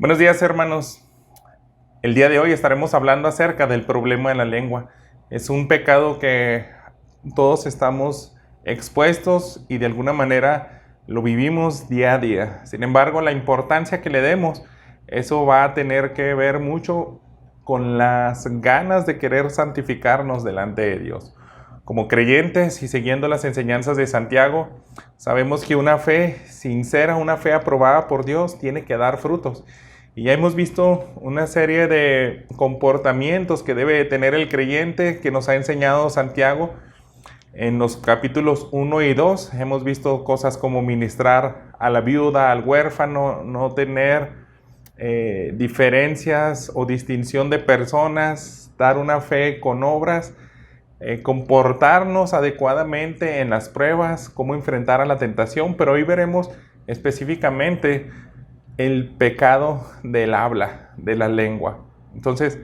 Buenos días, hermanos. El día de hoy estaremos hablando acerca del problema de la lengua. Es un pecado que todos estamos expuestos y de alguna manera lo vivimos día a día. Sin embargo, la importancia que le demos, eso va a tener que ver mucho con las ganas de querer santificarnos delante de Dios. Como creyentes y siguiendo las enseñanzas de Santiago, sabemos que una fe sincera, una fe aprobada por Dios, tiene que dar frutos. Y ya hemos visto una serie de comportamientos que debe tener el creyente que nos ha enseñado Santiago. En los capítulos 1 y 2 hemos visto cosas como ministrar a la viuda, al huérfano, no tener diferencias o distinción de personas, dar una fe con obras, comportarnos adecuadamente en las pruebas, cómo enfrentar a la tentación. Pero hoy veremos específicamente el pecado del habla, de la lengua. Entonces,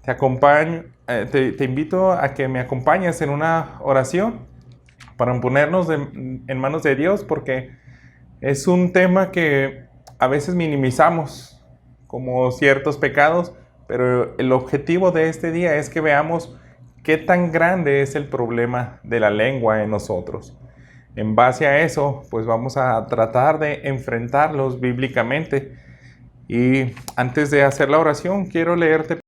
te invito a que me acompañes en una oración para ponernos en manos de Dios, porque es un tema que a veces minimizamos como ciertos pecados, pero el objetivo de este día es que veamos qué tan grande es el problema de la lengua en nosotros. En base a eso, pues vamos a tratar de enfrentarlos bíblicamente. Y antes de hacer la oración, quiero leerte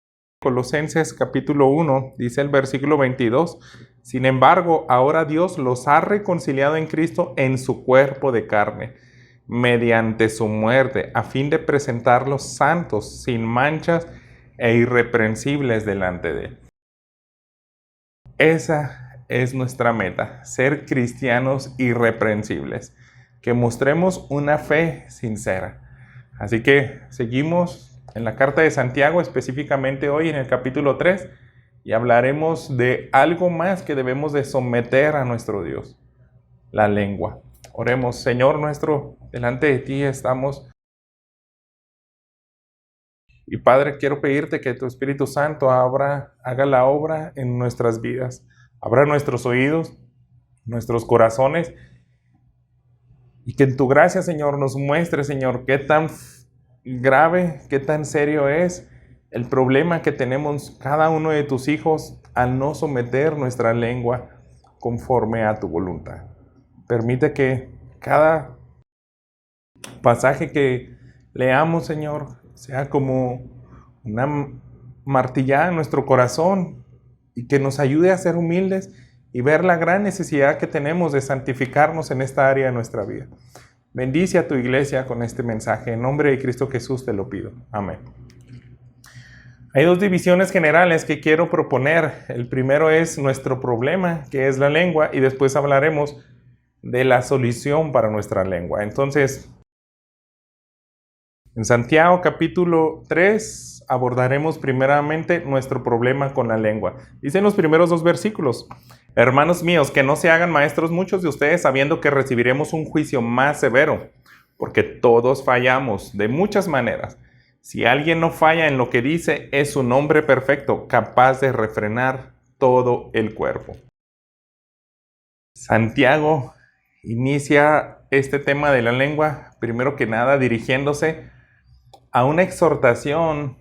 Colosenses capítulo 1, dice el versículo 22. Sin embargo, ahora Dios los ha reconciliado en Cristo en su cuerpo de carne, mediante su muerte, a fin de presentarlos santos, sin manchas e irreprensibles delante de Él. Esa es nuestra meta, ser cristianos irreprensibles, que mostremos una fe sincera. Así que seguimos en la carta de Santiago, específicamente hoy en el capítulo 3, y hablaremos de algo más que debemos de someter a nuestro Dios, la lengua. Oremos. Señor nuestro, delante de ti estamos. Y Padre, quiero pedirte que tu Espíritu Santo haga la obra en nuestras vidas. Abra nuestros oídos, nuestros corazones, y que en tu gracia, Señor, nos muestre, Señor, qué tan grave, qué tan serio es el problema que tenemos cada uno de tus hijos al no someter nuestra lengua conforme a tu voluntad. Permite que cada pasaje que leamos, Señor, sea como una martillada en nuestro corazón y que nos ayude a ser humildes y ver la gran necesidad que tenemos de santificarnos en esta área de nuestra vida. Bendice a tu iglesia con este mensaje. En nombre de Cristo Jesús te lo pido. Amén. Hay dos divisiones generales que quiero proponer. El primero es nuestro problema, que es la lengua, y después hablaremos de la solución para nuestra lengua. Entonces, en Santiago capítulo 3 abordaremos primeramente nuestro problema con la lengua. Dicen los primeros dos versículos: hermanos míos, que no se hagan maestros muchos de ustedes, sabiendo que recibiremos un juicio más severo, porque todos fallamos de muchas maneras. Si alguien no falla en lo que dice, es un hombre perfecto, capaz de refrenar todo el cuerpo. Santiago inicia este tema de la lengua, primero que nada dirigiéndose a una exhortación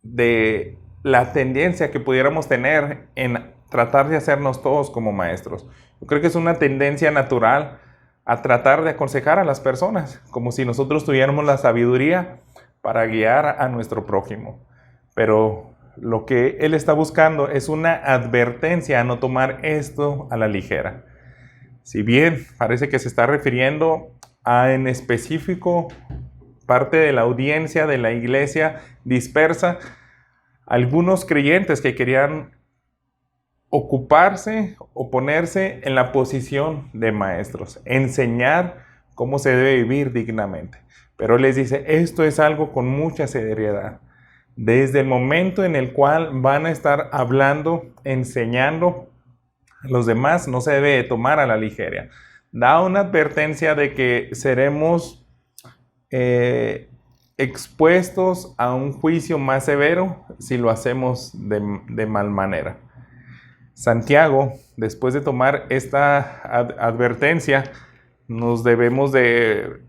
de la tendencia que pudiéramos tener en tratar de hacernos todos como maestros. Yo creo que es una tendencia natural a tratar de aconsejar a las personas, como si nosotros tuviéramos la sabiduría para guiar a nuestro prójimo. Pero lo que él está buscando es una advertencia a no tomar esto a la ligera. Si bien parece que se está refiriendo a, en específico, parte de la audiencia de la iglesia dispersa, algunos creyentes que querían ocuparse o ponerse en la posición de maestros, enseñar cómo se debe vivir dignamente. Pero les dice, esto es algo con mucha seriedad. Desde el momento en el cual van a estar hablando, enseñando a los demás, no se debe tomar a la ligera. Da una advertencia de que seremos expuestos a un juicio más severo si lo hacemos de mal manera. Santiago, después de tomar esta advertencia, nos debemos de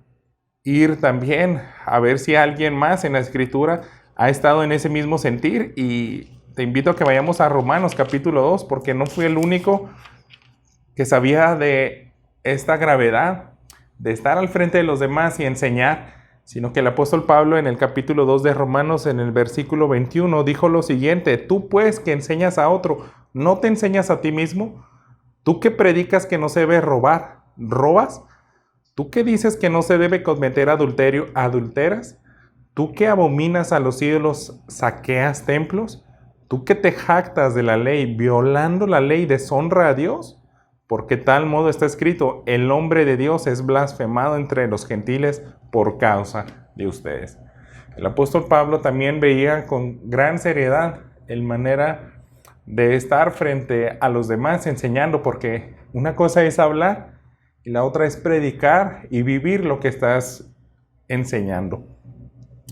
ir también a ver si alguien más en la Escritura ha estado en ese mismo sentir, y te invito a que vayamos a Romanos capítulo 2, porque no fui el único que sabía de esta gravedad de estar al frente de los demás y enseñar, sino que el apóstol Pablo en el capítulo 2 de Romanos, en el versículo 21, dijo lo siguiente: tú pues que enseñas a otro, ¿no te enseñas a ti mismo? Tú que predicas que no se debe robar, ¿robas? Tú que dices que no se debe cometer adulterio, ¿adulteras? Tú que abominas a los ídolos, ¿saqueas templos? Tú que te jactas de la ley, violando la ley, deshonra a Dios. Porque tal modo está escrito: el nombre de Dios es blasfemado entre los gentiles por causa de ustedes. El apóstol Pablo también veía con gran seriedad el manera de estar frente a los demás enseñando, porque una cosa es hablar y la otra es predicar y vivir lo que estás enseñando.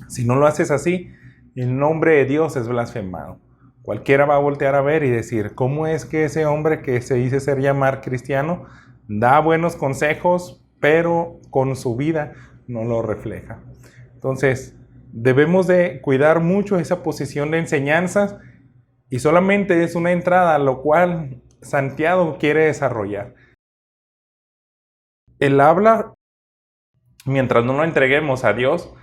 Si no lo haces así, el nombre de Dios es blasfemado. Cualquiera va a voltear a ver y decir: ¿cómo es que ese hombre que se dice ser llamar cristiano da buenos consejos, pero con su vida no lo refleja? Entonces, debemos de cuidar mucho esa posición de enseñanzas, y solamente es una entrada a lo cual Santiago quiere desarrollar. El habla, mientras no lo entreguemos a Dios,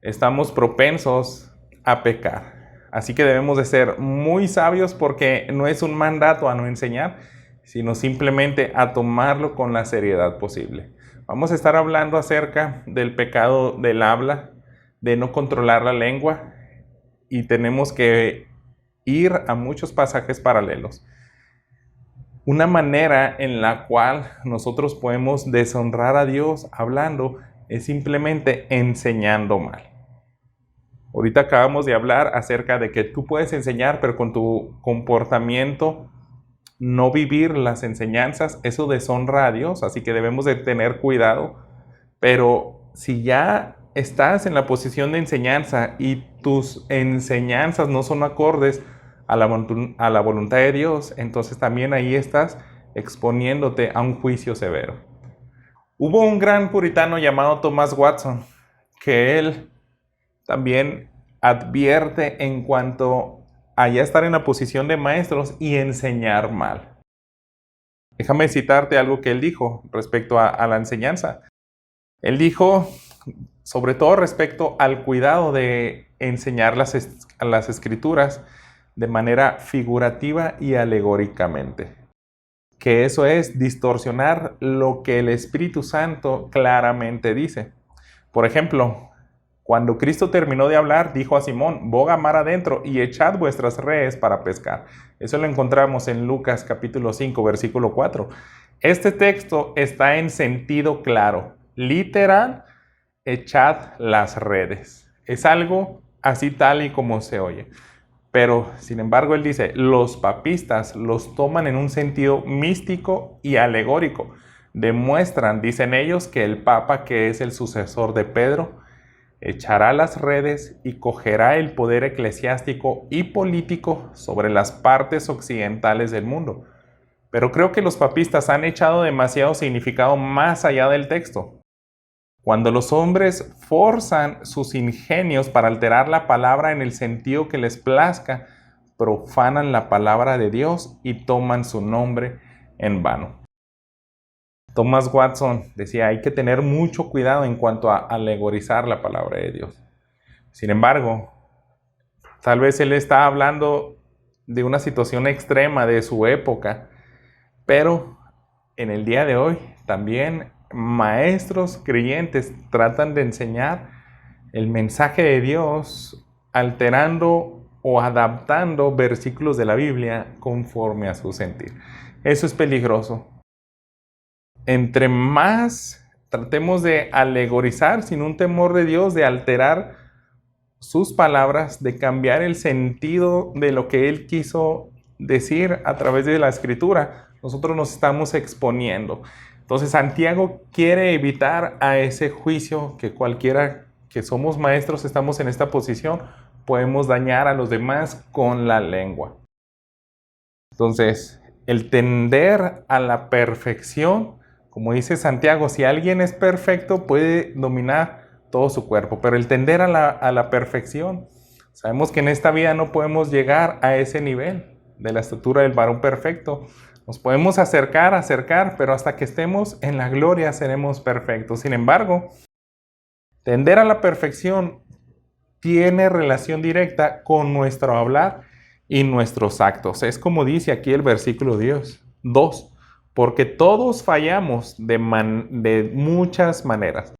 estamos propensos a pecar. Así que debemos de ser muy sabios, porque no es un mandato a no enseñar, sino simplemente a tomarlo con la seriedad posible. Vamos a estar hablando acerca del pecado del habla, de no controlar la lengua, y tenemos que ir a muchos pasajes paralelos. Una manera en la cual nosotros podemos deshonrar a Dios hablando es simplemente enseñando mal. Ahorita acabamos de hablar acerca de que tú puedes enseñar, pero con tu comportamiento no vivir las enseñanzas, eso deshonra a Dios, así que debemos de tener cuidado. Pero si ya estás en la posición de enseñanza y tus enseñanzas no son acordes a la voluntad de Dios, entonces también ahí estás exponiéndote a un juicio severo. Hubo un gran puritano llamado Thomas Watson, que él también advierte en cuanto a ya estar en la posición de maestros y enseñar mal. Déjame citarte algo que él dijo respecto a la enseñanza. Él dijo, sobre todo respecto al cuidado de enseñar las escrituras de manera figurativa y alegóricamente, que eso es distorsionar lo que el Espíritu Santo claramente dice. Por ejemplo, cuando Cristo terminó de hablar, dijo a Simón: boga mar adentro y echad vuestras redes para pescar. Eso lo encontramos en Lucas capítulo 5, versículo 4. Este texto está en sentido claro, literal: echad las redes. Es algo así tal y como se oye. Pero, sin embargo, él dice, los papistas los toman en un sentido místico y alegórico. Demuestran, dicen ellos, que el Papa, que es el sucesor de Pedro, echará las redes y cogerá el poder eclesiástico y político sobre las partes occidentales del mundo. Pero creo que los papistas han echado demasiado significado más allá del texto. Cuando los hombres forzan sus ingenios para alterar la palabra en el sentido que les plazca, profanan la palabra de Dios y toman su nombre en vano. Thomas Watson decía: hay que tener mucho cuidado en cuanto a alegorizar la palabra de Dios. Sin embargo, tal vez él está hablando de una situación extrema de su época, pero en el día de hoy también maestros creyentes tratan de enseñar el mensaje de Dios alterando o adaptando versículos de la Biblia conforme a su sentir. Eso es peligroso. Entre más tratemos de alegorizar sin un temor de Dios, de alterar sus palabras, de cambiar el sentido de lo que Él quiso decir a través de la Escritura, nosotros nos estamos exponiendo. Entonces Santiago quiere evitar a ese juicio que cualquiera que somos maestros estamos en esta posición, podemos dañar a los demás con la lengua. Entonces, el tender a la perfección, como dice Santiago, si alguien es perfecto puede dominar todo su cuerpo. Pero el tender a la perfección, sabemos que en esta vida no podemos llegar a ese nivel de la estatura del varón perfecto. Nos podemos acercar, pero hasta que estemos en la gloria seremos perfectos. Sin embargo, tender a la perfección tiene relación directa con nuestro hablar y nuestros actos. Es como dice aquí el versículo 2, porque todos fallamos de muchas maneras.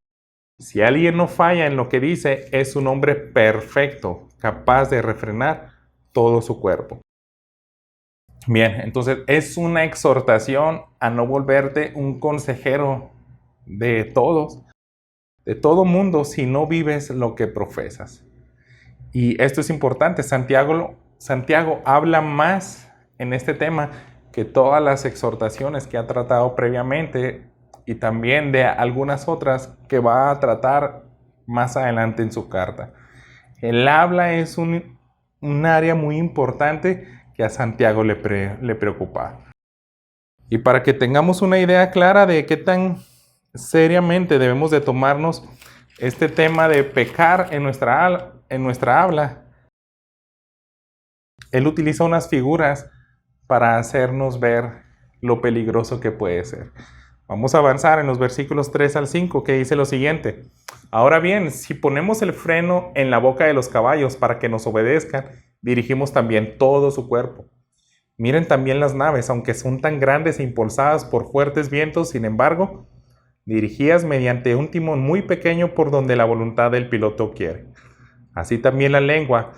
Si alguien no falla en lo que dice, es un hombre perfecto, capaz de refrenar todo su cuerpo. Bien, entonces es una exhortación a no volverte un consejero de todos, de todo mundo, si no vives lo que profesas. Y esto es importante, Santiago habla más en este tema que todas las exhortaciones que ha tratado previamente y también de algunas otras que va a tratar más adelante en su carta. El habla es un área muy importante que a Santiago le preocupa. Y para que tengamos una idea clara de qué tan seriamente debemos de tomarnos este tema de pecar en nuestra habla, él utiliza unas figuras para hacernos ver lo peligroso que puede ser. Vamos a avanzar en los versículos 3 al 5, que dice lo siguiente. Ahora bien, si ponemos el freno en la boca de los caballos para que nos obedezcan, dirigimos también todo su cuerpo. Miren también las naves, aunque son tan grandes e impulsadas por fuertes vientos, sin embargo, dirigidas mediante un timón muy pequeño por donde la voluntad del piloto quiere. Así también la lengua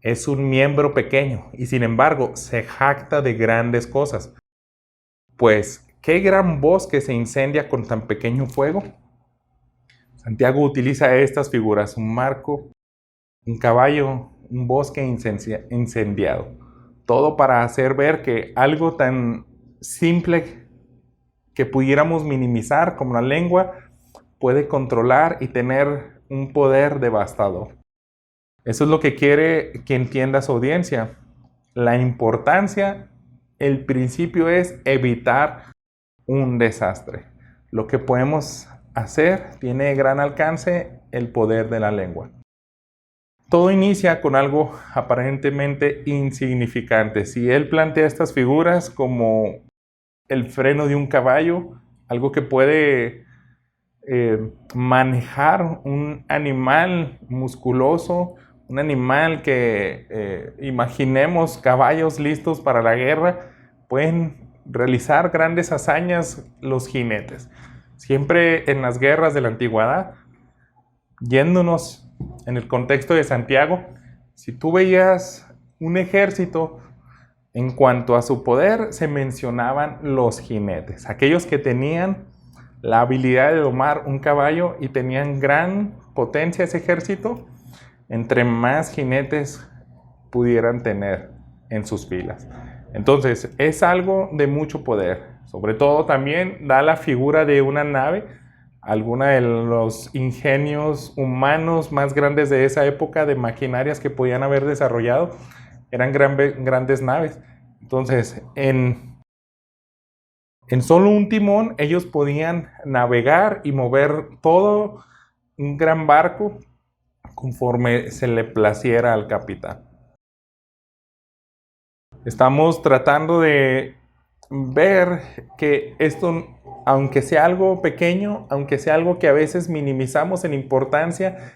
es un miembro pequeño y sin embargo se jacta de grandes cosas. Pues, ¿qué gran bosque se incendia con tan pequeño fuego? Santiago utiliza estas figuras, un marco, un caballo, un bosque incendiado. Todo para hacer ver que algo tan simple que pudiéramos minimizar como la lengua puede controlar y tener un poder devastador. Eso es lo que quiere que entienda su audiencia. La importancia, el principio es evitar un desastre. Lo que podemos hacer tiene gran alcance el poder de la lengua. Todo inicia con algo aparentemente insignificante. Si él plantea estas figuras como el freno de un caballo, algo que puede manejar un animal musculoso, un animal que imaginemos caballos listos para la guerra, pueden realizar grandes hazañas los jinetes. Siempre en las guerras de la antigüedad, yéndonos en el contexto de Santiago, si tú veías un ejército, en cuanto a su poder, se mencionaban los jinetes, aquellos que tenían la habilidad de domar un caballo y tenían gran potencia ese ejército, entre más jinetes pudieran tener en sus filas. Entonces, es algo de mucho poder. Sobre todo también da la figura de una nave. Algunos de los ingenios humanos más grandes de esa época, de maquinarias que podían haber desarrollado, eran grandes naves. Entonces, en solo un timón, ellos podían navegar y mover todo un gran barco conforme se le placiera al capitán. Estamos tratando de ver que esto, aunque sea algo pequeño, aunque sea algo que a veces minimizamos en importancia,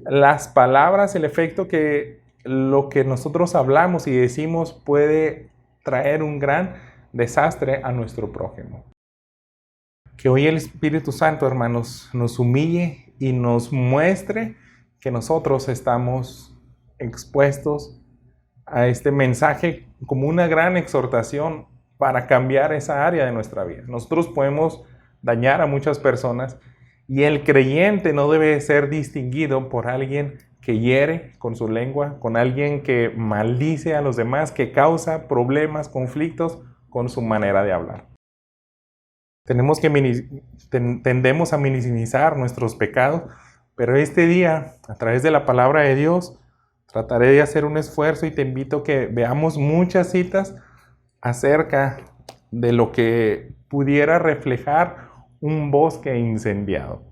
las palabras, el efecto que lo que nosotros hablamos y decimos puede traer un gran desastre a nuestro prójimo. Que hoy el Espíritu Santo, hermanos, nos humille y nos muestre que nosotros estamos expuestos a este mensaje como una gran exhortación para cambiar esa área de nuestra vida. Nosotros podemos dañar a muchas personas y el creyente no debe ser distinguido por alguien que hiere con su lengua, con alguien que maldice a los demás, que causa problemas, conflictos con su manera de hablar. Tendemos a minimizar nuestros pecados, pero este día, a través de la palabra de Dios, trataré de hacer un esfuerzo y te invito a que veamos muchas citas acerca de lo que pudiera reflejar un bosque incendiado.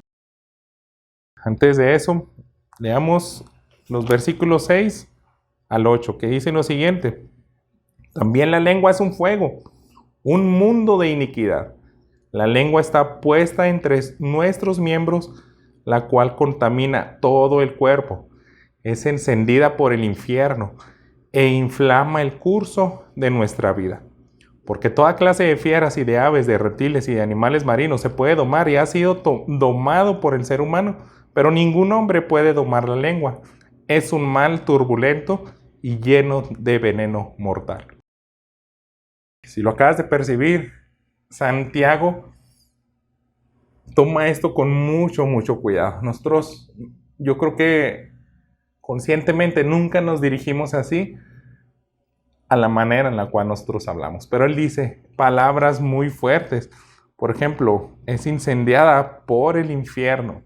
Antes de eso, leamos los versículos 6 al 8, que dicen lo siguiente. También la lengua es un fuego, un mundo de iniquidad. La lengua está puesta entre nuestros miembros, la cual contamina todo el cuerpo. Es encendida por el infierno e inflama el curso de nuestra vida. Porque toda clase de fieras y de aves, de reptiles y de animales marinos se puede domar y ha sido domado por el ser humano, pero ningún hombre puede domar la lengua. Es un mal turbulento y lleno de veneno mortal. Si lo acabas de percibir, Santiago toma esto con mucho cuidado. Nosotros, yo creo que conscientemente nunca nos dirigimos así a la manera en la cual nosotros hablamos. Pero él dice palabras muy fuertes. Por ejemplo, es incendiada por el infierno.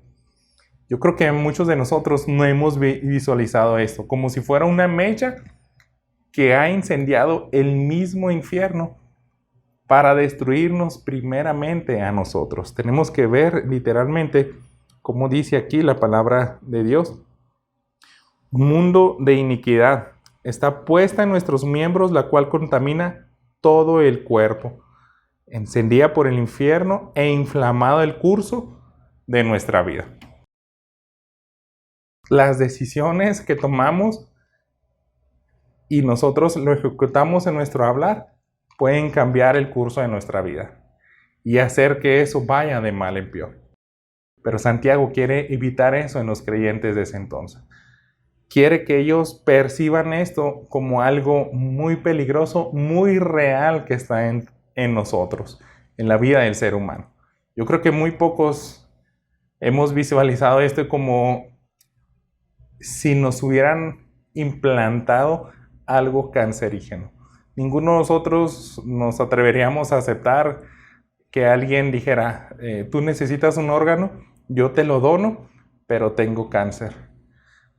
Yo creo que muchos de nosotros no hemos visualizado esto, como si fuera una mecha que ha incendiado el mismo infierno para destruirnos primeramente a nosotros. Tenemos que ver literalmente, como dice aquí la palabra de Dios, un mundo de iniquidad está puesta en nuestros miembros, la cual contamina todo el cuerpo, encendida por el infierno e inflamado el curso de nuestra vida. Las decisiones que tomamos y nosotros lo ejecutamos en nuestro hablar pueden cambiar el curso de nuestra vida y hacer que eso vaya de mal en peor. Pero Santiago quiere evitar eso en los creyentes de ese entonces. Quiere que ellos perciban esto como algo muy peligroso, muy real que está en nosotros, en la vida del ser humano. Yo creo que muy pocos hemos visualizado esto como si nos hubieran implantado algo cancerígeno. Ninguno de nosotros nos atreveríamos a aceptar que alguien dijera, tú necesitas un órgano, yo te lo dono, pero tengo cáncer.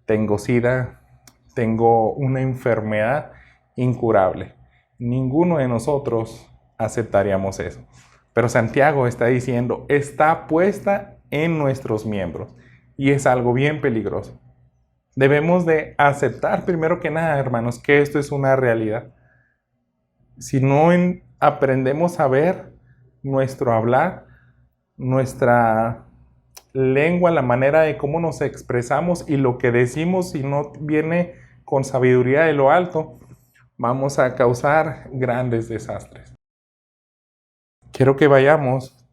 Tengo SIDA, tengo una enfermedad incurable. Ninguno de nosotros aceptaríamos eso. Pero Santiago está diciendo, está puesta en nuestros miembros y es algo bien peligroso. Debemos de aceptar primero que nada, hermanos, que esto es una realidad. Si no aprendemos a ver nuestro hablar, nuestra lengua, la manera de cómo nos expresamos y lo que decimos, si no viene con sabiduría de lo alto, vamos a causar grandes desastres. Quiero que vayamos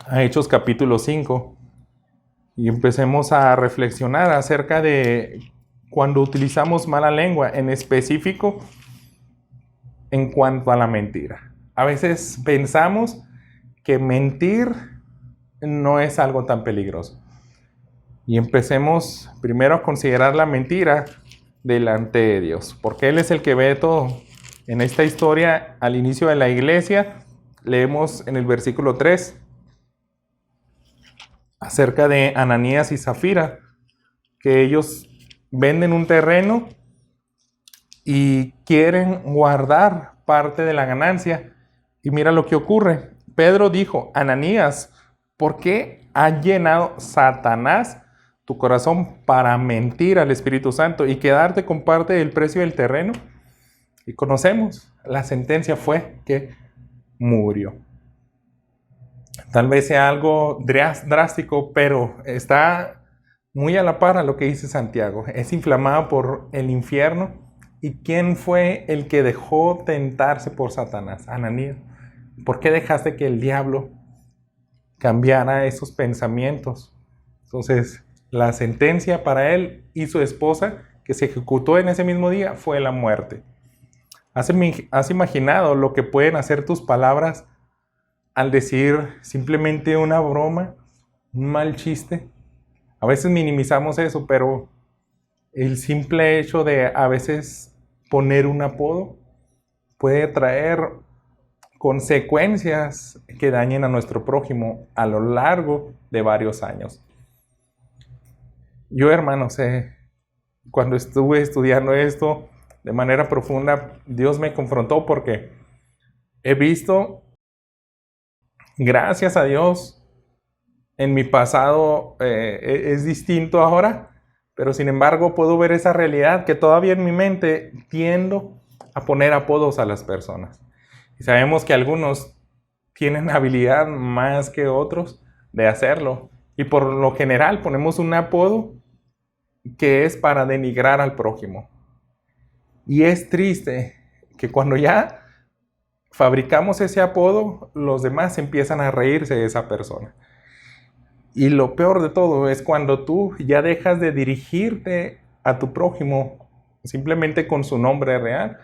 a Hechos capítulo 5 y empecemos a reflexionar acerca de cuando utilizamos mala lengua, en específico en cuanto a la mentira. A veces pensamos que mentir no es algo tan peligroso. Y empecemos primero a considerar la mentira delante de Dios, porque Él es el que ve todo. En esta historia, al inicio de la iglesia, leemos en el versículo 3 acerca de Ananías y Zafira, que ellos venden un terreno y quieren guardar parte de la ganancia. Y mira lo que ocurre. Pedro dijo, Ananías, ¿por qué ha llenado Satanás tu corazón para mentir al Espíritu Santo y quedarte con parte del precio del terreno? Y conocemos, la sentencia fue que murió. Tal vez sea algo drástico, pero está muy a la par a lo que dice Santiago. Es inflamado por el infierno. ¿Y quién fue el que dejó tentarse por Satanás? Ananías. ¿Por qué dejaste que el diablo cambiara esos pensamientos? Entonces, la sentencia para él y su esposa, que se ejecutó en ese mismo día, fue la muerte. ¿Has imaginado lo que pueden hacer tus palabras al decir simplemente una broma, un mal chiste? A veces minimizamos eso, pero el simple hecho de a veces poner un apodo puede traer consecuencias que dañen a nuestro prójimo a lo largo de varios años. Yo, hermanos, cuando estuve estudiando esto de manera profunda, Dios me confrontó porque he visto, gracias a Dios, en mi pasado es distinto ahora, pero sin embargo puedo ver esa realidad que todavía en mi mente tiendo a poner apodos a las personas. Y sabemos que algunos tienen habilidad más que otros de hacerlo. Y por lo general ponemos un apodo que es para denigrar al prójimo. Y es triste que cuando ya fabricamos ese apodo, los demás empiezan a reírse de esa persona. Y lo peor de todo es cuando tú ya dejas de dirigirte a tu prójimo simplemente con su nombre real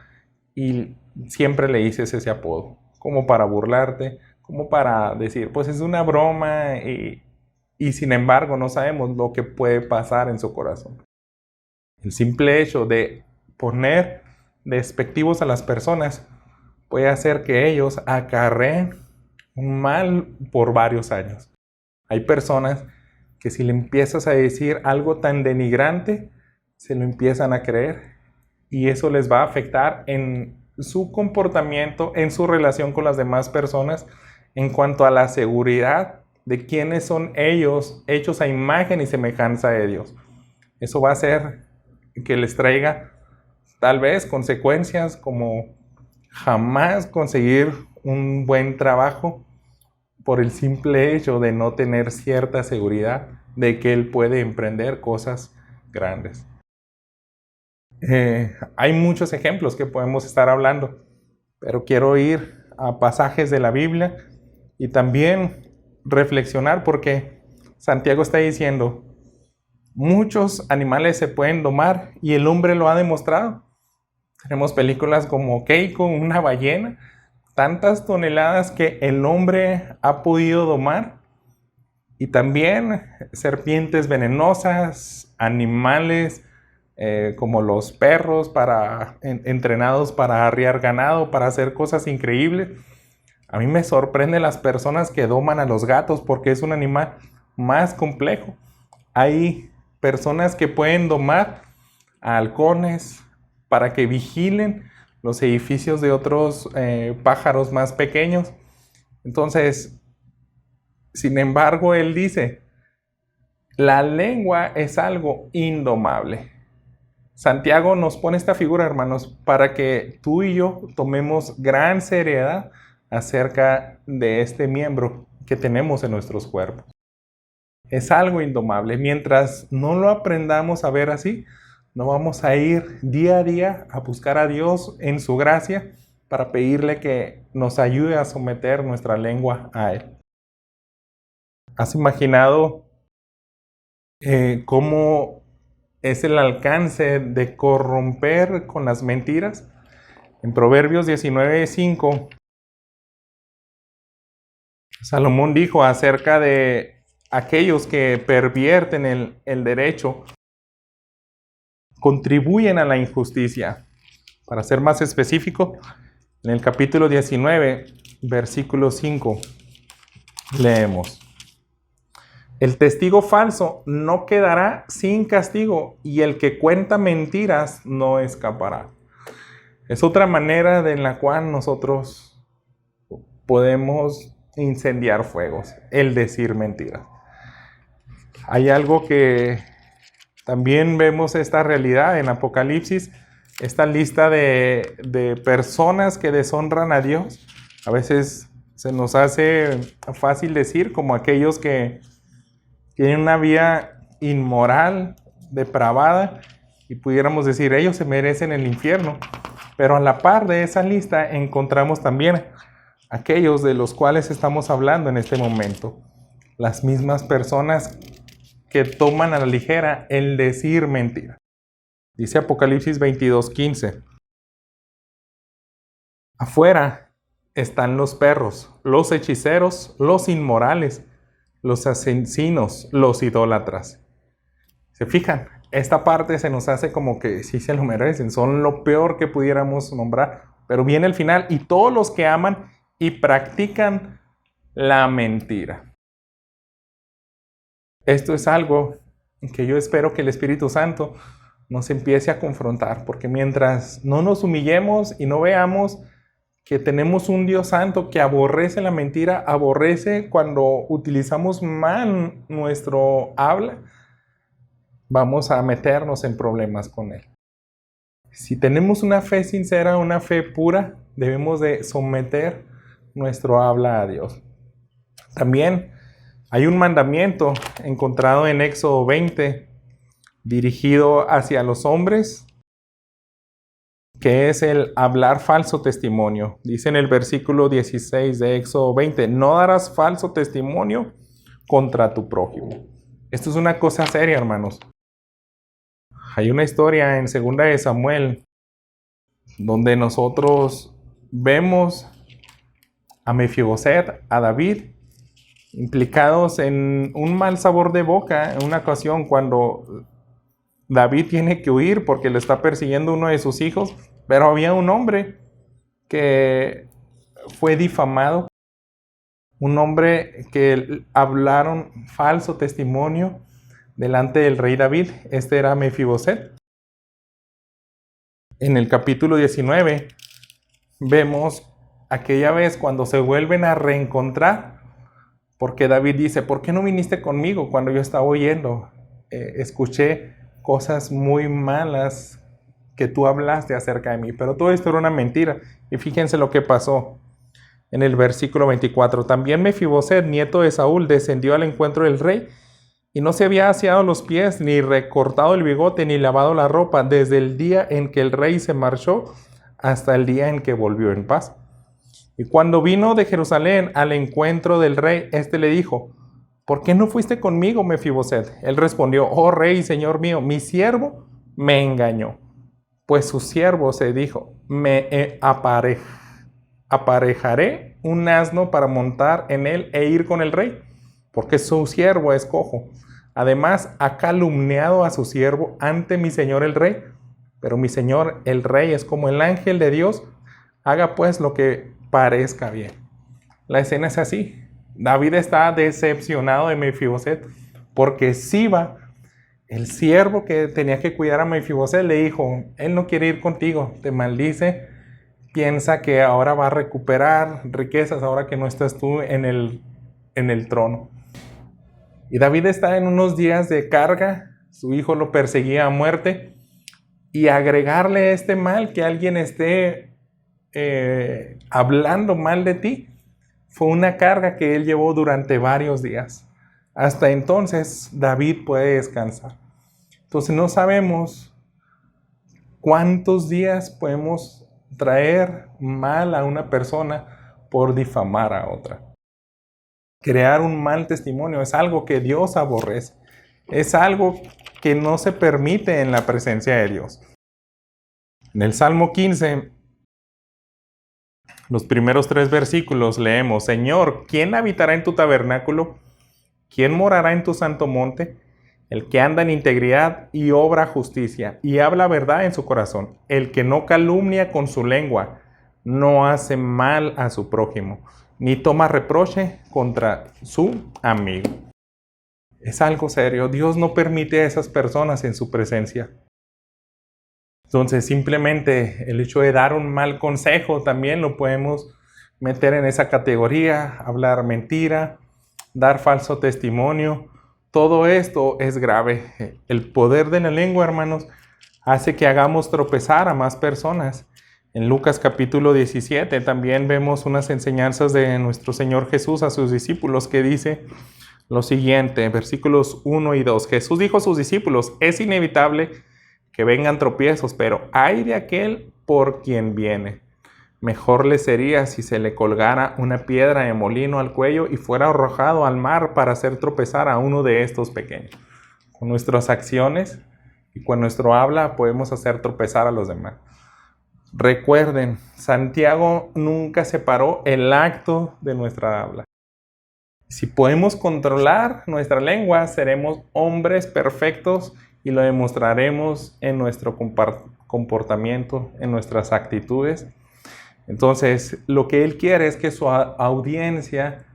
y siempre le dices ese apodo, como para burlarte, como para decir, pues es una broma y sin embargo no sabemos lo que puede pasar en su corazón. El simple hecho de poner despectivos a las personas puede hacer que ellos acarreen un mal por varios años. Hay personas que si le empiezas a decir algo tan denigrante, se lo empiezan a creer y eso les va a afectar en su comportamiento, en su relación con las demás personas, en cuanto a la seguridad de quiénes son ellos, hechos a imagen y semejanza de Dios. Eso va a hacer que les traiga tal vez consecuencias como jamás conseguir un buen trabajo por el simple hecho de no tener cierta seguridad de que él puede emprender cosas grandes. Hay muchos ejemplos que podemos estar hablando, pero quiero ir a pasajes de la Biblia y también reflexionar porque Santiago está diciendo, muchos animales se pueden domar y el hombre lo ha demostrado. Tenemos películas como Keiko, una ballena, tantas toneladas que el hombre ha podido domar y también serpientes venenosas, animales como los perros entrenados para arriar ganado, para hacer cosas increíbles. A mí me sorprende las personas que doman a los gatos porque es un animal más complejo. Hay personas que pueden domar a halcones para que vigilen los edificios de otros pájaros más pequeños. Entonces, sin embargo, él dice, la lengua es algo indomable. Santiago nos pone esta figura, hermanos, para que tú y yo tomemos gran seriedad acerca de este miembro que tenemos en nuestros cuerpos. Es algo indomable. Mientras no lo aprendamos a ver así, no vamos a ir día a día a buscar a Dios en su gracia para pedirle que nos ayude a someter nuestra lengua a Él. ¿Has imaginado cómo es el alcance de corromper con las mentiras? En Proverbios 19:5, Salomón dijo acerca de aquellos que pervierten el derecho, contribuyen a la injusticia. Para ser más específico, en el capítulo 19, versículo 5, leemos: el testigo falso no quedará sin castigo y el que cuenta mentiras no escapará. Es otra manera en la cual nosotros podemos incendiar fuegos, el decir mentiras. Hay algo que también vemos esta realidad en Apocalipsis, esta lista de personas que deshonran a Dios. A veces se nos hace fácil decir como aquellos que tienen una vida inmoral, depravada, y pudiéramos decir, ellos se merecen el infierno. Pero a la par de esa lista encontramos también aquellos de los cuales estamos hablando en este momento. Las mismas personas que toman a la ligera el decir mentira. Dice Apocalipsis 22:15. Afuera están los perros, los hechiceros, los inmorales, los asesinos, los idólatras. ¿Se fijan? Esta parte se nos hace como que sí se lo merecen, son lo peor que pudiéramos nombrar. Pero viene el final, y todos los que aman y practican la mentira. Esto es algo que yo espero que el Espíritu Santo nos empiece a confrontar, porque mientras no nos humillemos y no veamos que tenemos un Dios santo que aborrece la mentira, aborrece cuando utilizamos mal nuestro habla, vamos a meternos en problemas con Él. Si tenemos una fe sincera, una fe pura, debemos de someter nuestro habla a Dios. También hay un mandamiento encontrado en Éxodo 20, dirigido hacia los hombres, que es el hablar falso testimonio. Dice en el versículo 16 de Éxodo 20, no darás falso testimonio contra tu prójimo. Esto es una cosa seria, hermanos. Hay una historia en 2 de Samuel donde nosotros vemos a Mefiboset, a David, implicados en un mal sabor de boca en una ocasión cuando David tiene que huir porque le está persiguiendo uno de sus hijos, pero había un hombre que fue difamado, un hombre que hablaron falso testimonio delante del rey David. Este era Mefiboset. En el capítulo 19 vemos aquella vez cuando se vuelven a reencontrar, porque David dice, ¿por qué no viniste conmigo cuando yo estaba huyendo? Escuché cosas muy malas que tú hablaste acerca de mí, pero todo esto era una mentira. Y fíjense lo que pasó en el versículo 24. También Mefiboset, nieto de Saúl, descendió al encuentro del rey y no se había aseado los pies, ni recortado el bigote, ni lavado la ropa, desde el día en que el rey se marchó hasta el día en que volvió en paz. Y cuando vino de Jerusalén al encuentro del rey, éste le dijo, ¿por qué no fuiste conmigo, Mefiboset? Él respondió, oh rey, señor mío, mi siervo me engañó. Pues su siervo se dijo, aparejaré un asno para montar en él e ir con el rey, porque su siervo es cojo. Además, ha calumniado a su siervo ante mi señor el rey, pero mi señor el rey es como el ángel de Dios, haga pues lo que parezca bien. La escena es así. David está decepcionado de Mefiboset porque Siba, el siervo que tenía que cuidar a Mefiboset, le dijo, él no quiere ir contigo, te maldice, piensa que ahora va a recuperar riquezas ahora que no estás tú en el trono. Y David está en unos días de carga, su hijo lo perseguía a muerte, y agregarle este mal, que alguien esté hablando mal de ti, fue una carga que él llevó durante varios días. Hasta entonces David puede descansar. Entonces no sabemos cuántos días podemos traer mal a una persona por difamar a otra. Crear un mal testimonio es algo que Dios aborrece. Es algo que no se permite en la presencia de Dios. En el Salmo 15, los primeros 3 versículos leemos, Señor, ¿quién habitará en tu tabernáculo? ¿Quién morará en tu santo monte? El que anda en integridad y obra justicia y habla verdad en su corazón. El que no calumnia con su lengua, no hace mal a su prójimo, ni toma reproche contra su amigo. Es algo serio. Dios no permite a esas personas en su presencia. Entonces, simplemente el hecho de dar un mal consejo también lo podemos meter en esa categoría, hablar mentira, dar falso testimonio. Todo esto es grave. El poder de la lengua, hermanos, hace que hagamos tropezar a más personas. En Lucas capítulo 17 también vemos unas enseñanzas de nuestro Señor Jesús a sus discípulos que dice lo siguiente, versículos 1 y 2. Jesús dijo a sus discípulos, es inevitable que vengan tropiezos, pero ay de aquel por quien viene. Mejor le sería si se le colgara una piedra de molino al cuello y fuera arrojado al mar para hacer tropezar a uno de estos pequeños. Con nuestras acciones y con nuestro habla podemos hacer tropezar a los demás. Recuerden, Santiago nunca separó el acto de nuestra habla. Si podemos controlar nuestra lengua, seremos hombres perfectos y lo demostraremos en nuestro comportamiento, en nuestras actitudes. Entonces, lo que Él quiere es que su audiencia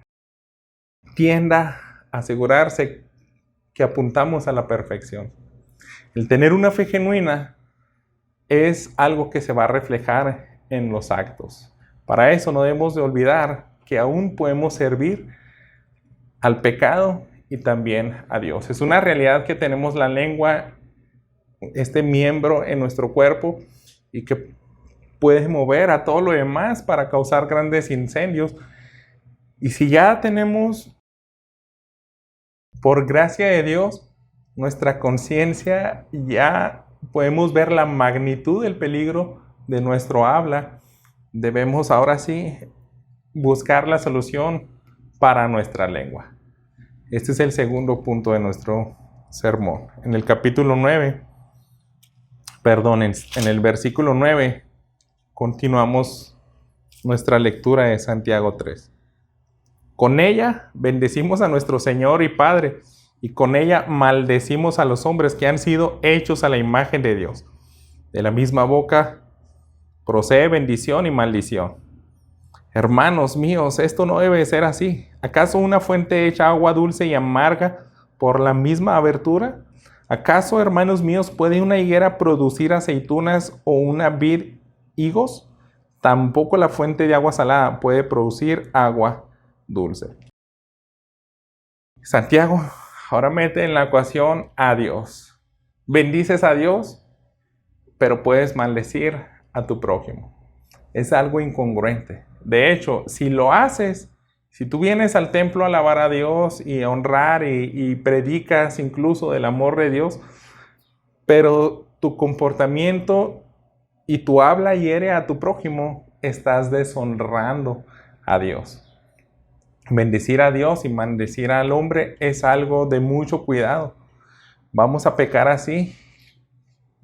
tienda a asegurarse que apuntamos a la perfección. El tener una fe genuina es algo que se va a reflejar en los actos. Para eso no debemos de olvidar que aún podemos servir al pecado y también a Dios. Es una realidad que tenemos la lengua, este miembro en nuestro cuerpo, y que puede mover a todo lo demás para causar grandes incendios. Y si ya tenemos, por gracia de Dios, nuestra conciencia, ya podemos ver la magnitud del peligro de nuestro habla, debemos ahora sí buscar la solución para nuestra lengua. Este es el segundo punto de nuestro sermón. En el capítulo 9, en el versículo 9, continuamos nuestra lectura de Santiago 3. Con ella bendecimos a nuestro Señor y Padre, y con ella maldecimos a los hombres que han sido hechos a la imagen de Dios. De la misma boca procede bendición y maldición. Hermanos míos, esto no debe ser así. ¿Acaso una fuente echa agua dulce y amarga por la misma abertura? ¿Acaso, hermanos míos, puede una higuera producir aceitunas o una vid higos? Tampoco la fuente de agua salada puede producir agua dulce. Santiago ahora mete en la ecuación a Dios. Bendices a Dios, pero puedes maldecir a tu prójimo. Es algo incongruente. De hecho, si lo haces, si tú vienes al templo a alabar a Dios y a honrar y predicas incluso del amor de Dios, pero tu comportamiento y tu habla hiere a tu prójimo, estás deshonrando a Dios. Bendecir a Dios y maldecir al hombre es algo de mucho cuidado. Vamos a pecar así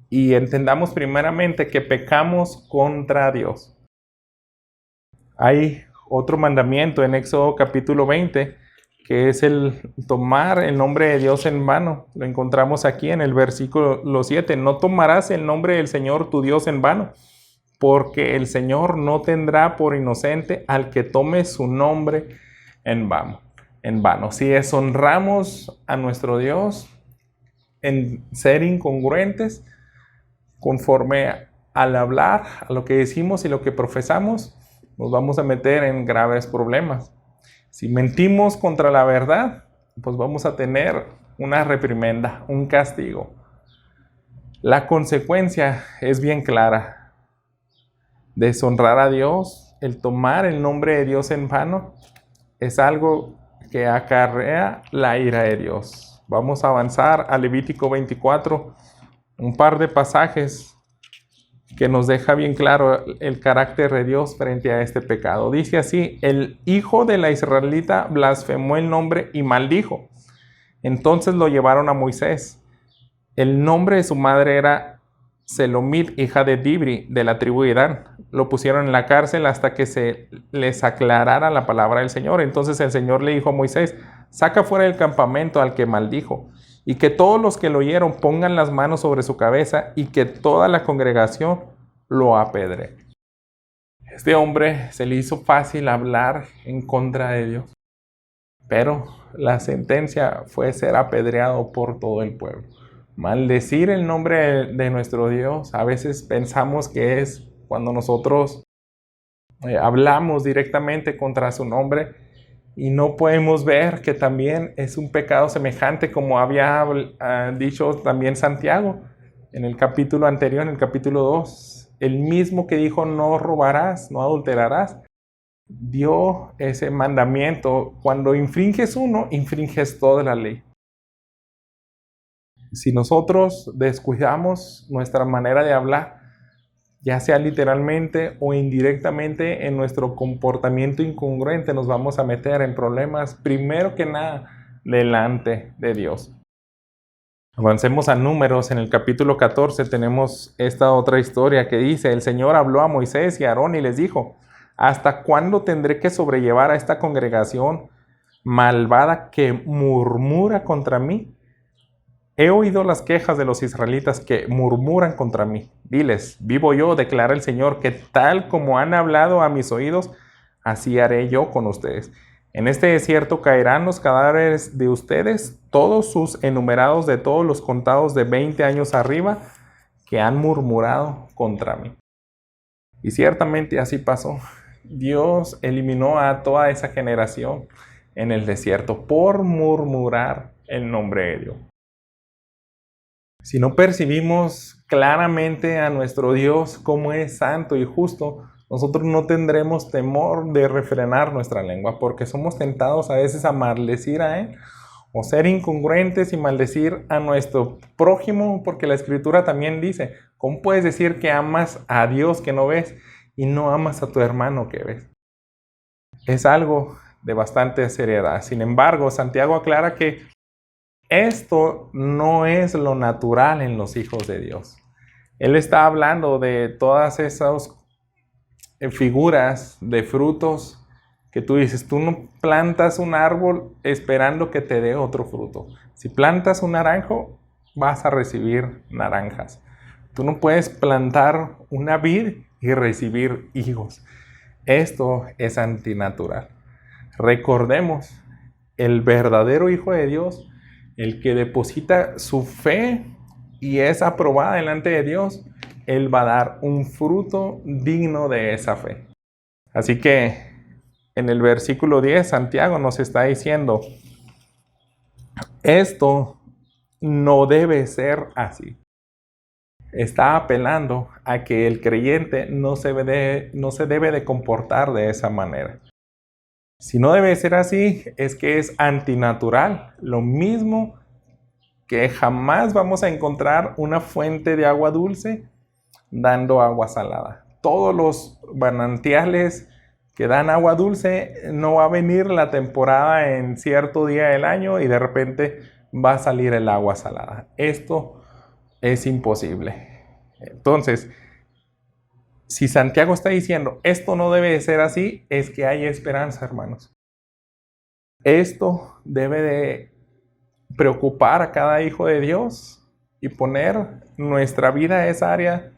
y entendamos primeramente que pecamos contra Dios. Hay otro mandamiento en Éxodo capítulo 20, que es el tomar el nombre de Dios en vano. Lo encontramos aquí en el versículo 7. No tomarás el nombre del Señor tu Dios en vano, porque el Señor no tendrá por inocente al que tome su nombre en vano. Si deshonramos a nuestro Dios en ser incongruentes conforme al hablar, a lo que decimos y lo que profesamos, nos vamos a meter en graves problemas. Si mentimos contra la verdad, pues vamos a tener una reprimenda, un castigo. La consecuencia es bien clara. Deshonrar a Dios, el tomar el nombre de Dios en vano, es algo que acarrea la ira de Dios. Vamos a avanzar a Levítico 24, un par de pasajes que nos deja bien claro el carácter de Dios frente a este pecado. Dice así: el hijo de la israelita blasfemó el nombre y maldijo. Entonces lo llevaron a Moisés. El nombre de su madre era Selomit, hija de Dibri, de la tribu de Dan. Lo pusieron en la cárcel hasta que se les aclarara la palabra del Señor. Entonces el Señor le dijo a Moisés: saca fuera del campamento al que maldijo, y que todos los que lo oyeron pongan las manos sobre su cabeza, y que toda la congregación lo apedre. Este hombre se le hizo fácil hablar en contra de Dios, pero la sentencia fue ser apedreado por todo el pueblo. Maldecir el nombre de nuestro Dios, a veces pensamos que es cuando nosotros hablamos directamente contra su nombre, y no podemos ver que también es un pecado semejante, como había dicho también Santiago en el capítulo anterior, en el capítulo 2. El mismo que dijo no robarás, no adulterarás, dio ese mandamiento. Cuando infringes uno, infringes toda la ley. Si nosotros descuidamos nuestra manera de hablar, ya sea literalmente o indirectamente, en nuestro comportamiento incongruente, nos vamos a meter en problemas, primero que nada, delante de Dios. Avancemos a Números. En el capítulo 14 tenemos esta otra historia que dice: el Señor habló a Moisés y a Aarón y les dijo: ¿hasta cuándo tendré que sobrellevar a esta congregación malvada que murmura contra mí? He oído las quejas de los israelitas que murmuran contra mí. Diles: vivo yo, declara el Señor, que tal como han hablado a mis oídos, así haré yo con ustedes. En este desierto caerán los cadáveres de ustedes, todos sus enumerados, de todos los contados de 20 años arriba, que han murmurado contra mí. Y ciertamente así pasó. Dios eliminó a toda esa generación en el desierto por murmurar el nombre de Dios. Si no percibimos claramente a nuestro Dios como es santo y justo, nosotros no tendremos temor de refrenar nuestra lengua, porque somos tentados a veces a maldecir a Él o ser incongruentes y maldecir a nuestro prójimo, porque la Escritura también dice, ¿cómo puedes decir que amas a Dios que no ves y no amas a tu hermano que ves? Es algo de bastante seriedad. Sin embargo, Santiago aclara que esto no es lo natural en los hijos de Dios. Él está hablando de todas esas figuras de frutos que tú dices, tú no plantas un árbol esperando que te dé otro fruto. Si plantas un naranjo, vas a recibir naranjas. Tú no puedes plantar una vid y recibir higos. Esto es antinatural. Recordemos, el verdadero Hijo de Dios, el que deposita su fe y es aprobada delante de Dios, Él va a dar un fruto digno de esa fe. Así que en el versículo 10, Santiago nos está diciendo, esto no debe ser así. Está apelando a que el creyente no se debe de comportar de esa manera. Si no debe ser así, es que es antinatural. Lo mismo que jamás vamos a encontrar una fuente de agua dulce dando agua salada. Todos los manantiales que dan agua dulce, no va a venir la temporada en cierto día del año y de repente va a salir el agua salada. Esto es imposible. Entonces, si Santiago está diciendo, esto no debe de ser así, es que hay esperanza, hermanos. Esto debe de preocupar a cada hijo de Dios y poner nuestra vida a esa área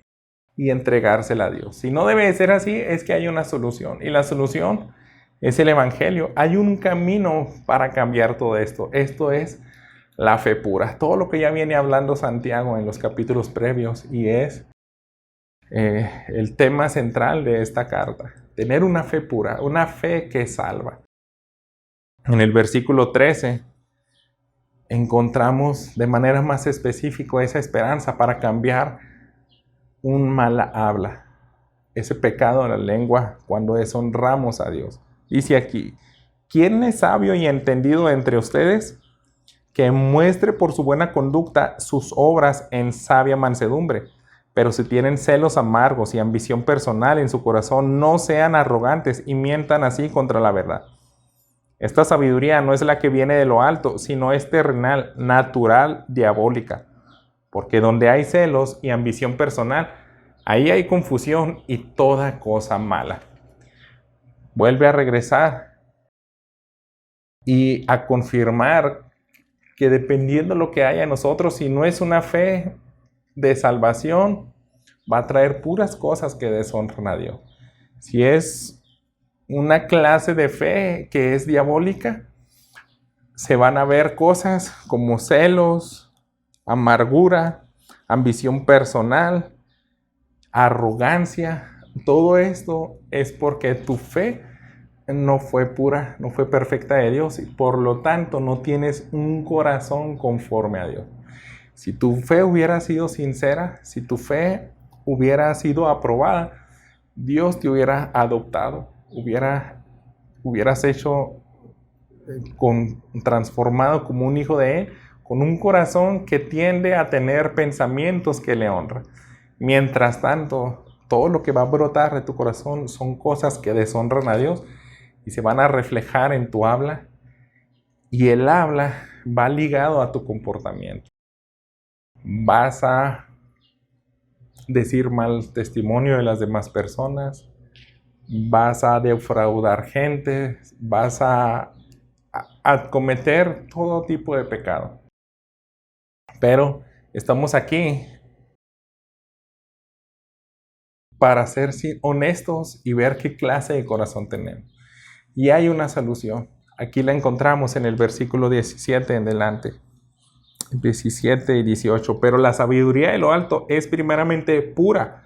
y entregársela a Dios. Si no debe de ser así, es que hay una solución. Y la solución es el Evangelio. Hay un camino para cambiar todo esto. Esto es la fe pura. Todo lo que ya viene hablando Santiago en los capítulos previos y es el tema central de esta carta. Tener una fe pura, una fe que salva. En el versículo 13 encontramos de manera más específica esa esperanza para cambiar un mala habla, ese pecado en la lengua cuando deshonramos a Dios. Dice aquí, ¿quién es sabio y entendido entre ustedes? Que muestre por su buena conducta sus obras en sabia mansedumbre. Pero si tienen celos amargos y ambición personal en su corazón, no sean arrogantes y mientan así contra la verdad. Esta sabiduría no es la que viene de lo alto, sino es terrenal, natural, diabólica. Porque donde hay celos y ambición personal, ahí hay confusión y toda cosa mala. Vuelve a regresar y a confirmar que dependiendo de lo que haya en nosotros, si no es una fe de salvación, va a traer puras cosas que deshonran a Dios. Si es una clase de fe que es diabólica, se van a ver cosas como celos, amargura, ambición personal, arrogancia. Todo esto es porque tu fe no fue pura, no fue perfecta de Dios y por lo tanto no tienes un corazón conforme a Dios. Si tu fe hubiera sido sincera, si tu fe hubiera sido aprobada, Dios te hubiera adoptado, hubieras hecho transformado como un hijo de Él, con un corazón que tiende a tener pensamientos que le honran. Mientras tanto, todo lo que va a brotar de tu corazón son cosas que deshonran a Dios y se van a reflejar en tu habla, y el habla va ligado a tu comportamiento. Vas a decir mal testimonio de las demás personas, vas a defraudar gente, vas a cometer todo tipo de pecado. Pero estamos aquí para ser honestos y ver qué clase de corazón tenemos. Y hay una solución. Aquí la encontramos en el versículo 17 en adelante. 17 y 18. Pero la sabiduría de lo alto es primeramente pura,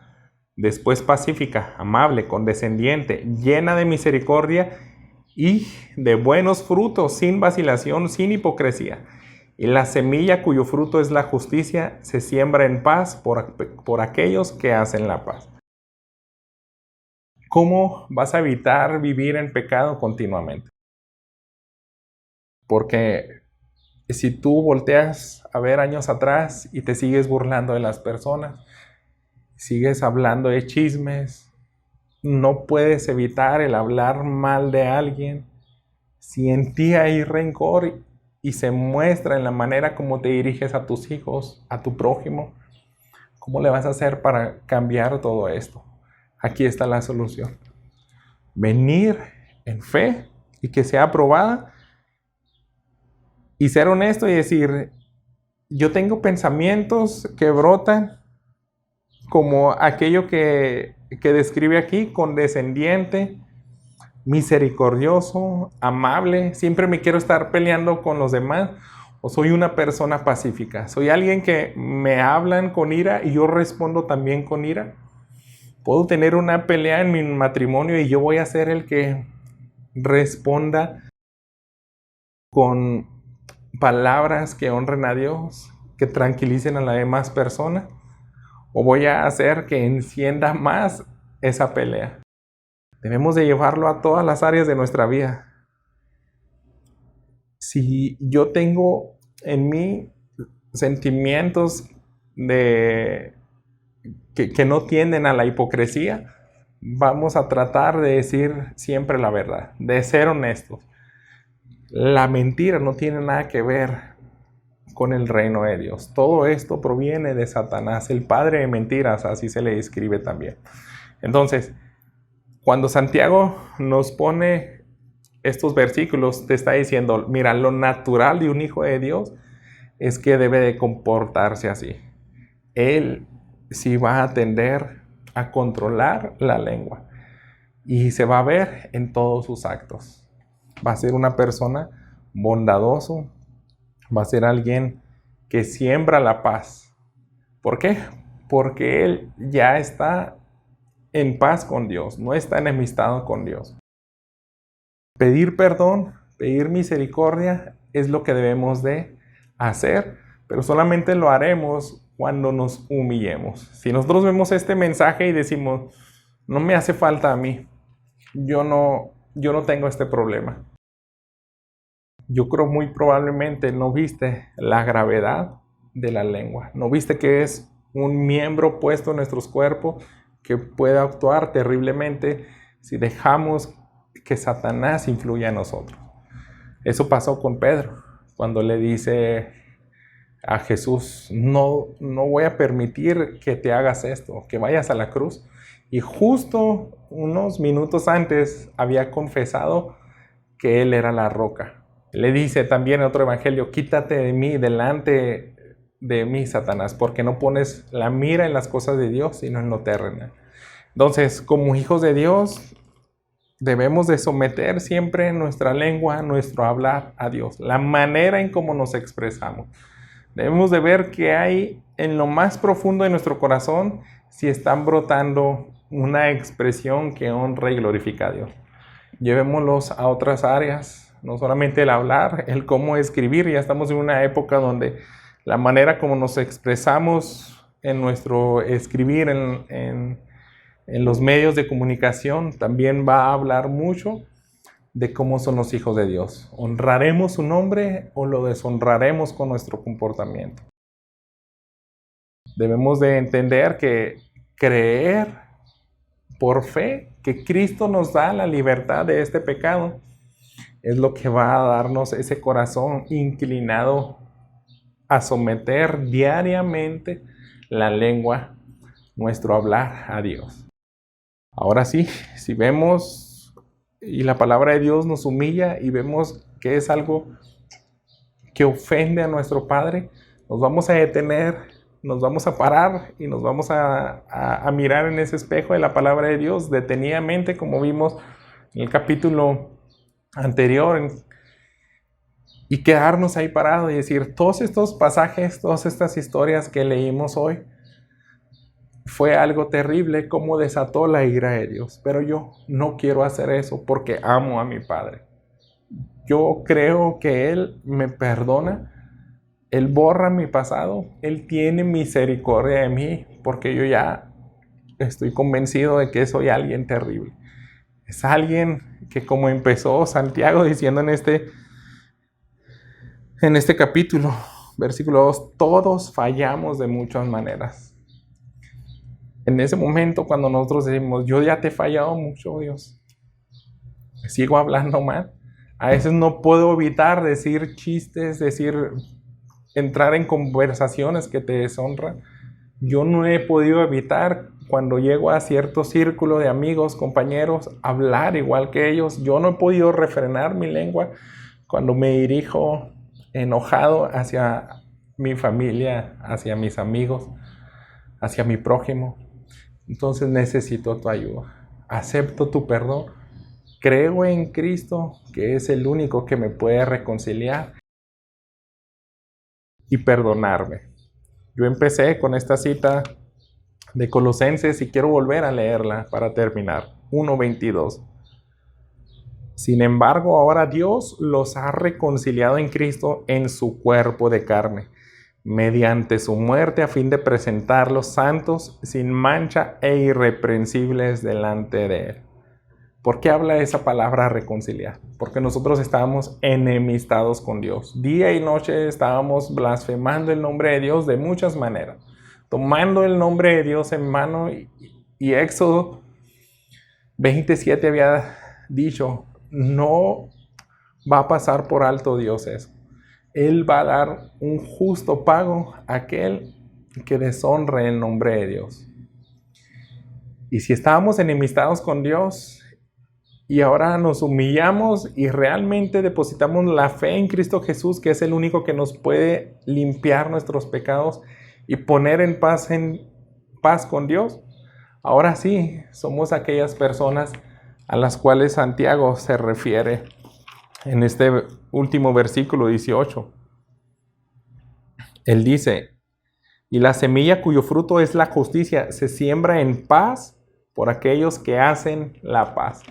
después pacífica, amable, condescendiente, llena de misericordia y de buenos frutos, sin vacilación, sin hipocresía. Y la semilla cuyo fruto es la justicia se siembra en paz por aquellos que hacen la paz. ¿Cómo vas a evitar vivir en pecado continuamente? Porque si tú volteas a ver años atrás y te sigues burlando de las personas, sigues hablando de chismes, no puedes evitar el hablar mal de alguien. Si en ti hay rencor y se muestra en la manera como te diriges a tus hijos, a tu prójimo, ¿cómo le vas a hacer para cambiar todo esto? Aquí está la solución. Venir en fe y que sea aprobada y ser honesto y decir, yo tengo pensamientos que brotan como aquello que describe aquí, condescendiente, misericordioso, amable. Siempre me quiero estar peleando con los demás. O soy una persona pacífica. Soy alguien que me hablan con ira y yo respondo también con ira. Puedo tener una pelea en mi matrimonio y yo voy a ser el que responda con palabras que honren a Dios, que tranquilicen a la demás persona. O voy a hacer que encienda más esa pelea. Debemos de llevarlo a todas las áreas de nuestra vida. Si yo tengo en mí sentimientos que no tienden a la hipocresía, vamos a tratar de decir siempre la verdad, de ser honestos. La mentira no tiene nada que ver con el reino de Dios. Todo esto proviene de Satanás, el padre de mentiras, así se le describe también. Entonces, cuando Santiago nos pone estos versículos, te está diciendo, mira, lo natural de un hijo de Dios es que debe de comportarse así. Él sí va a tender a controlar la lengua y se va a ver en todos sus actos. Va a ser una persona bondadoso, va a ser alguien que siembra la paz. ¿Por qué? Porque él ya está en paz con Dios, no está enemistado con Dios. Pedir perdón, pedir misericordia es lo que debemos de hacer, pero solamente lo haremos cuando nos humillemos. Si nosotros vemos este mensaje y decimos, no me hace falta a mí, yo no tengo este problema. Yo creo muy probablemente no viste la gravedad de la lengua, no viste que es un miembro puesto en nuestros cuerpos que puede actuar terriblemente si dejamos que Satanás influya en nosotros. Eso pasó con Pedro, cuando le dice a Jesús, no voy a permitir que te hagas esto, que vayas a la cruz. Y justo unos minutos antes había confesado que él era la roca. Le dice también en otro evangelio, quítate de mí, delante de mí, Satanás, porque no pones la mira en las cosas de Dios, sino en lo terrenal. Entonces, como hijos de Dios, debemos de someter siempre nuestra lengua, nuestro hablar a Dios, la manera en cómo nos expresamos. Debemos de ver qué hay en lo más profundo de nuestro corazón, si están brotando una expresión que honra y glorifica a Dios. Llevémoslos a otras áreas, no solamente el hablar, el cómo escribir. Ya estamos en una época donde la manera como nos expresamos en nuestro escribir, en los medios de comunicación, también va a hablar mucho de cómo son los hijos de Dios. ¿Honraremos su nombre o lo deshonraremos con nuestro comportamiento? Debemos de entender que creer por fe que Cristo nos da la libertad de este pecado es lo que va a darnos ese corazón inclinado a someter diariamente la lengua, nuestro hablar a Dios. Ahora sí, si vemos y la palabra de Dios nos humilla y vemos que es algo que ofende a nuestro Padre, nos vamos a detener, nos vamos a parar y nos vamos a mirar en ese espejo de la palabra de Dios detenidamente, como vimos en el capítulo anterior, y quedarnos ahí parados y decir, todos estos pasajes, todas estas historias que leímos hoy, fue algo terrible como desató la ira de Dios. Pero yo no quiero hacer eso porque amo a mi Padre. Yo creo que Él me perdona. Él borra mi pasado. Él tiene misericordia de mí porque yo ya estoy convencido de que soy alguien terrible. Es alguien que, como empezó Santiago diciendo en este capítulo, versículo 2, todos fallamos de muchas maneras. En ese momento cuando nosotros decimos, yo ya te he fallado mucho, Dios, sigo hablando mal, a veces no puedo evitar decir chistes, entrar en conversaciones que te deshonran. Yo no he podido evitar, cuando llego a cierto círculo de amigos, compañeros, hablar igual que ellos. Yo no he podido refrenar mi lengua cuando me dirijo enojado hacia mi familia, hacia mis amigos, hacia mi prójimo. Entonces necesito tu ayuda. Acepto tu perdón. Creo en Cristo, que es el único que me puede reconciliar y perdonarme. Yo empecé con esta cita de Colosenses y quiero volver a leerla para terminar. 1:22. Sin embargo, ahora Dios los ha reconciliado en Cristo en su cuerpo de carne, mediante su muerte, a fin de presentarlos santos, sin mancha e irreprensibles delante de Él. ¿Por qué habla esa palabra reconciliar? Porque nosotros estábamos enemistados con Dios. Día y noche estábamos blasfemando el nombre de Dios de muchas maneras, tomando el nombre de Dios en mano. Y Éxodo 27 había dicho, no va a pasar por alto Dios eso. Él va a dar un justo pago a aquel que deshonre el nombre de Dios. Y si estábamos enemistados con Dios y ahora nos humillamos y realmente depositamos la fe en Cristo Jesús, que es el único que nos puede limpiar nuestros pecados y poner en paz con Dios, ahora sí somos aquellas personas a las cuales Santiago se refiere en este último versículo 18. Él dice, y la semilla cuyo fruto es la justicia se siembra en paz por aquellos que hacen la paz.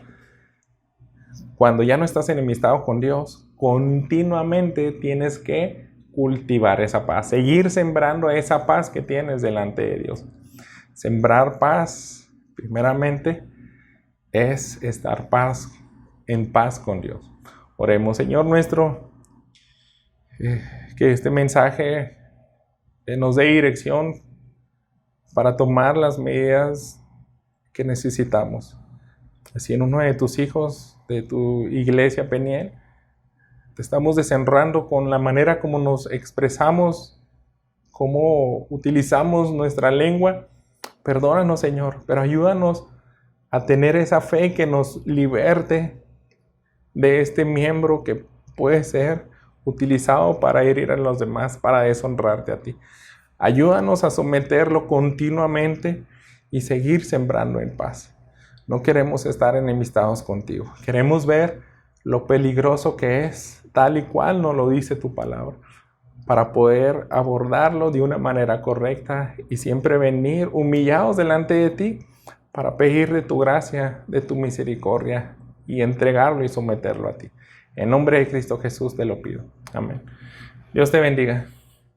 Cuando ya no estás enemistado con Dios, continuamente tienes que cultivar esa paz, seguir sembrando esa paz que tienes delante de Dios. Sembrar paz, primeramente, es estar en paz con Dios. Oremos. Señor nuestro, que este mensaje nos dé dirección para tomar las medidas que necesitamos. Así en uno de tus hijos, de tu iglesia Peniel, te estamos deshonrando con la manera como nos expresamos, cómo utilizamos nuestra lengua. Perdónanos, Señor, pero ayúdanos a tener esa fe que nos liberte de este miembro que puede ser utilizado para herir a los demás, para deshonrarte a ti. Ayúdanos a someterlo continuamente y seguir sembrando en paz. No queremos estar enemistados contigo. Queremos ver lo peligroso que es, tal y cual nos lo dice tu palabra, para poder abordarlo de una manera correcta y siempre venir humillados delante de ti para pedir de tu gracia, de tu misericordia y entregarlo y someterlo a ti. En nombre de Cristo Jesús te lo pido. Amén. Dios te bendiga.